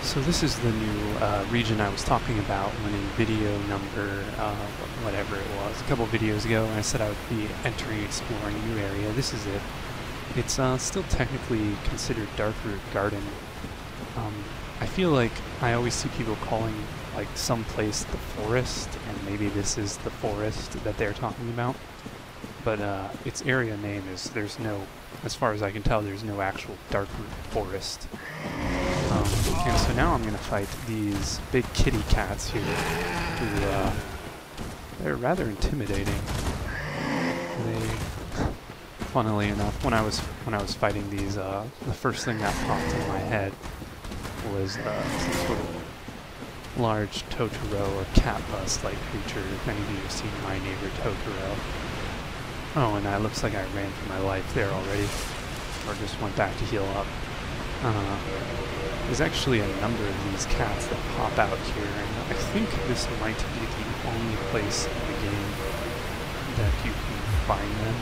So this is the new region I was talking about when in video number, whatever it was, a couple videos ago, when I said I would be entering, exploring a new area. This is it. It's still technically considered Darkroot Garden. I feel like I always see people calling like some place the forest, and maybe this is the forest that they're talking about. But its area name is, there's no, as far as I can tell, there's no actual Darkroot forest. And so now I'm going to fight these big kitty cats here, who, they're rather intimidating. They, funnily enough, when I was fighting these, the first thing that popped in my head was some sort of large Totoro or cat bus-like creature, if any of you have seen My Neighbor Totoro. Oh, and that looks like I ran for my life there already, or just went back to heal up. There's actually a number of these cats that pop out here, and I think this might be the only place in the game that you can find them,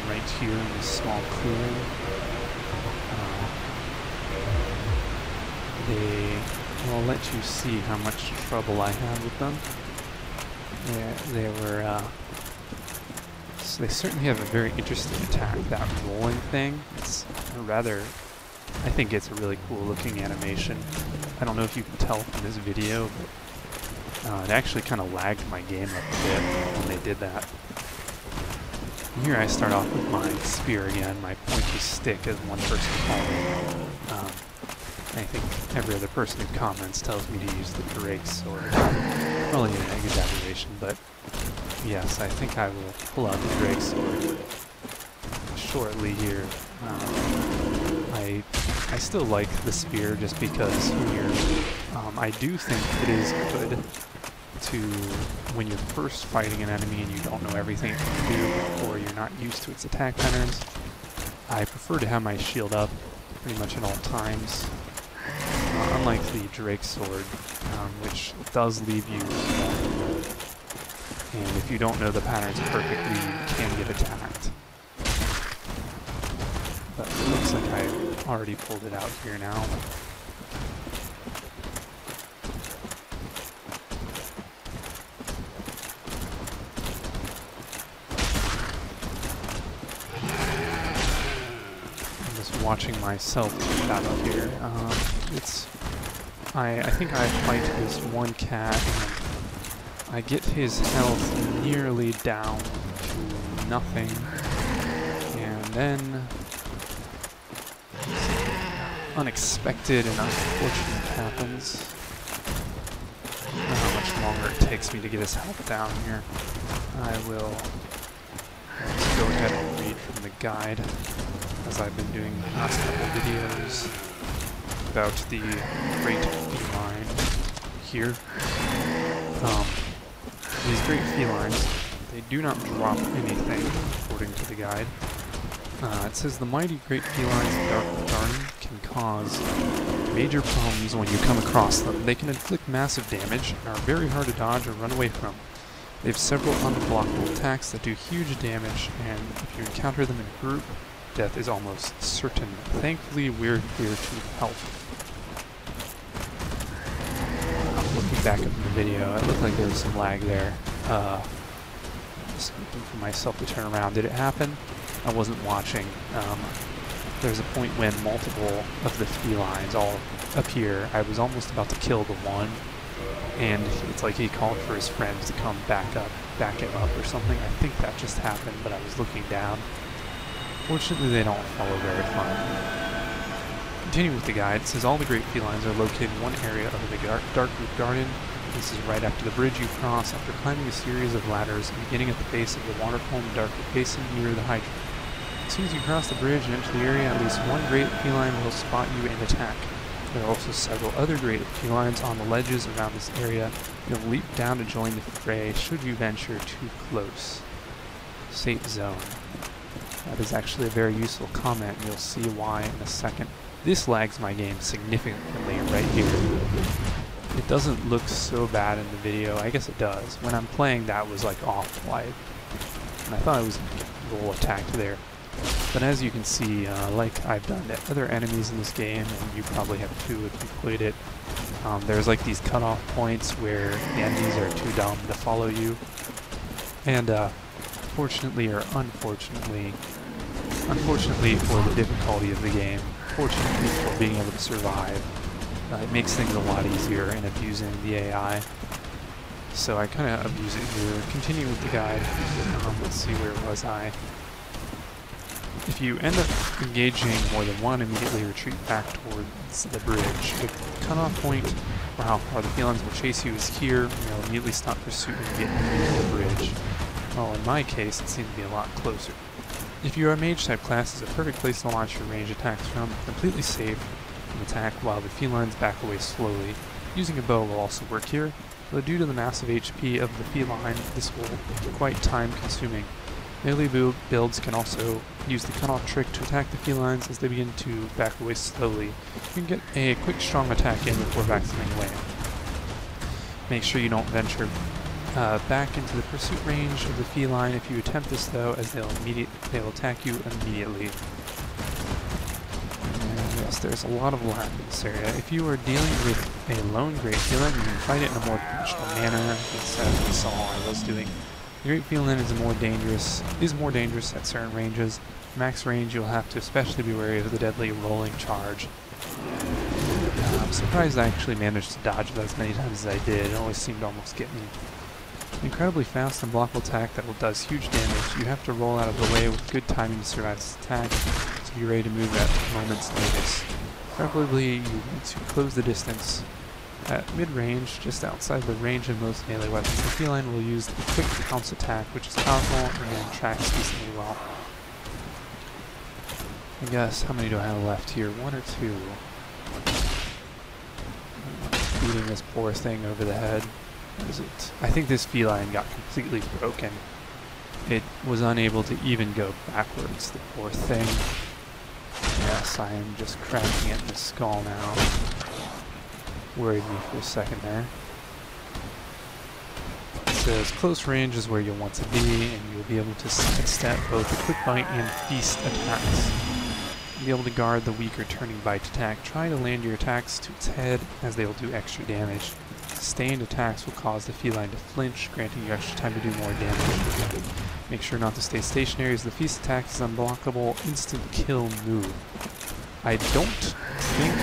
right here in this small clearing. I'll let you see how much trouble I had with them. They certainly have a very interesting attack. That rolling thing, it's rather, I think it's a really cool looking animation. I don't know if you can tell from this video, but it actually kind of lagged my game up a bit when they did that. And here I start off with my spear again, my pointy stick, as one person called it. I think every other person who comments tells me to use the Drake sword. Probably an exaggeration, but yes, I think I will pull out the Drake sword shortly here. I still like the spear just because I do think it is good to, when you're first fighting an enemy and you don't know everything it can do, or you're not used to its attack patterns, I prefer to have my shield up pretty much at all times. Unlike the Drake sword, which does leave you vulnerable, and if you don't know the patterns perfectly, you can get attacked. But it looks like I already pulled it out here now. I'm just watching myself get that up here. I think I fight this one cat, and I get his health nearly down to nothing, and then unexpected and unfortunate happens. I don't know how much longer it takes me to get his health down here. I will just go ahead and read from the guide, as I've been doing the last couple videos, about the great feline here. These great felines, they do not drop anything, according to the guide. It says the mighty great felines of Darkroot Garden can cause major problems when you come across them. They can inflict massive damage and are very hard to dodge or run away from. They have several unblockable attacks that do huge damage, and if you encounter them in a group, death is almost certain. Thankfully, we're here to help. Looking back at the video, it looked like there was some lag there. Just looking for myself to turn around. Did it happen? I wasn't watching. There's a point when multiple of the felines all appear. I was almost about to kill the one, and it's like he called for his friends to come back him up or something. I think that just happened, but I was looking down. Fortunately, they don't follow very far. Continuing with the guide, it says all the great felines are located in one area of the Darkroot Garden. This is right after the bridge you cross after climbing a series of ladders, beginning at the base of the waterfall in the Darkroot Basin near the hydrant. As soon as you cross the bridge and enter the area, at least one great feline will spot you and attack. There are also several other great felines on the ledges around this area. You'll leap down to join the fray should you venture too close. Safe zone. That is actually a very useful comment, and you'll see why in a second. This lags my game significantly right here. It doesn't look so bad in the video. I guess it does. When I'm playing, that was like off-white. And I thought I was going to get a little attacked there. But as you can see, like I've done to other enemies in this game, and you probably have too if you played it, there's like these cutoff points where the enemies are too dumb to follow you. And fortunately or unfortunately for the difficulty of the game, fortunately for being able to survive, it makes things a lot easier in abusing the AI. So I kind of abuse it here. Continue with the guide. Let's see, where was I? If you end up engaging more than one, immediately retreat back towards the bridge. The cutoff point for how far the felines will chase you is here, and they'll immediately stop pursuit and get into the bridge. Well, in my case, it seemed to be a lot closer. If you are a mage-type class, it's a perfect place to launch your range attacks from, completely safe from attack while the felines back away slowly. Using a bow will also work here, though due to the massive HP of the feline, this will be quite time-consuming. Melee builds can also use the cutoff trick to attack the felines as they begin to back away slowly. You can get a quick strong attack in before backing away. Make sure you don't venture back into the pursuit range of the feline if you attempt this though, as they'll attack you immediately. And yes, there's a lot of lag in this area. If you are dealing with a lone great feline, you can fight it in a more conventional manner, instead of the saw I was doing. The Great Feline is more dangerous at certain ranges. Max range, you'll have to especially be wary of the deadly rolling charge. I'm surprised I actually managed to dodge that as many times as I did. It always seemed to almost get me. An incredibly fast and blockable attack that will does huge damage. You have to roll out of the way with good timing to survive this attack, so be ready to move at a moment's notice. Preferably, you want to close the distance. At mid-range, just outside the range of most melee weapons, the feline will use the quick pounce attack, which is powerful and tracks decently well. I guess, how many do I have left here? One or two? Beating this poor thing over the head. What is it? I think this feline got completely broken. It was unable to even go backwards, the poor thing. Yes, I am just cracking it in the skull now. Worried me for a second there. It says close range is where you'll want to be, and you'll be able to sidestep both the quick bite and feast attacks. You'll be able to guard the weaker turning bite attack. Try to land your attacks to its head, as they will do extra damage. Sustained attacks will cause the feline to flinch, granting you extra time to do more damage. Make sure not to stay stationary, as the feast attack is an unblockable instant kill move. I don't think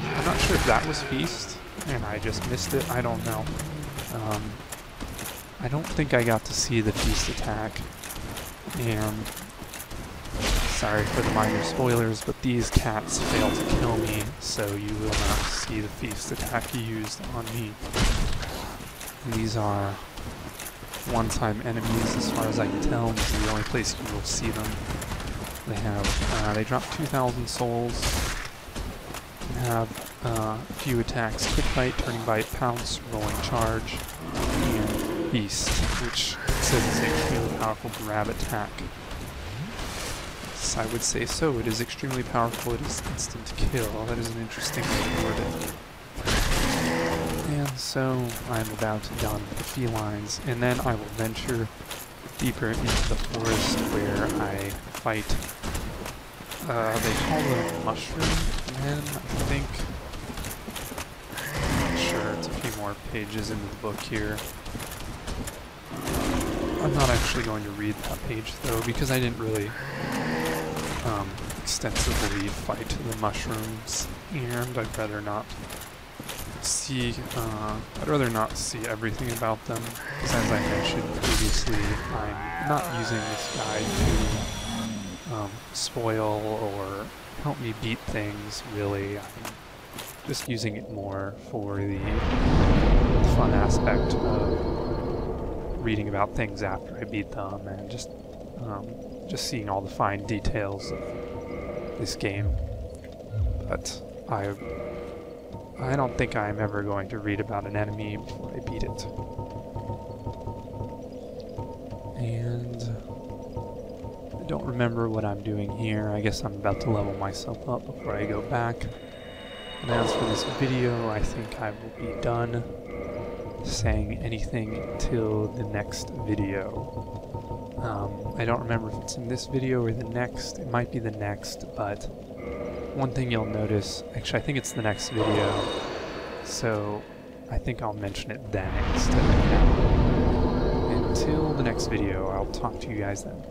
I'm not sure if that was feast, and I just missed it. I don't know. I don't think I got to see the feast attack, and sorry for the minor spoilers, but these cats fail to kill me, so you will not see the feast attack used on me. These are one-time enemies, as far as I can tell. This is the only place you will see them. They drop 2,000 souls. Have a few attacks: quick bite, turning bite, pounce, rolling charge, and beast, which says is an extremely powerful grab attack. Yes, I would say so. It is extremely powerful. It is instant kill. That is an interesting way to word it. And so I'm about done with the felines, and then I will venture deeper into the forest where I fight. They call them mushroom men, I think. I'm not sure. It's a few more pages into the book here. I'm not actually going to read that page though, because I didn't really extensively fight the mushrooms, and I'd rather not see everything about them, because as I mentioned previously, I'm not using this guide to spoil or help me beat things, really. I'm just using it more for the fun aspect of reading about things after I beat them, and just seeing all the fine details of this game. But I don't think I'm ever going to read about an enemy before I beat it. And I don't remember what I'm doing here. I guess I'm about to level myself up before I go back. And as for this video, I think I will be done saying anything until the next video. I don't remember if it's in this video or the next. It might be the next, but one thing you'll notice, actually I think it's the next video, so I think I'll mention it then instead of now. Until the next video, I'll talk to you guys then.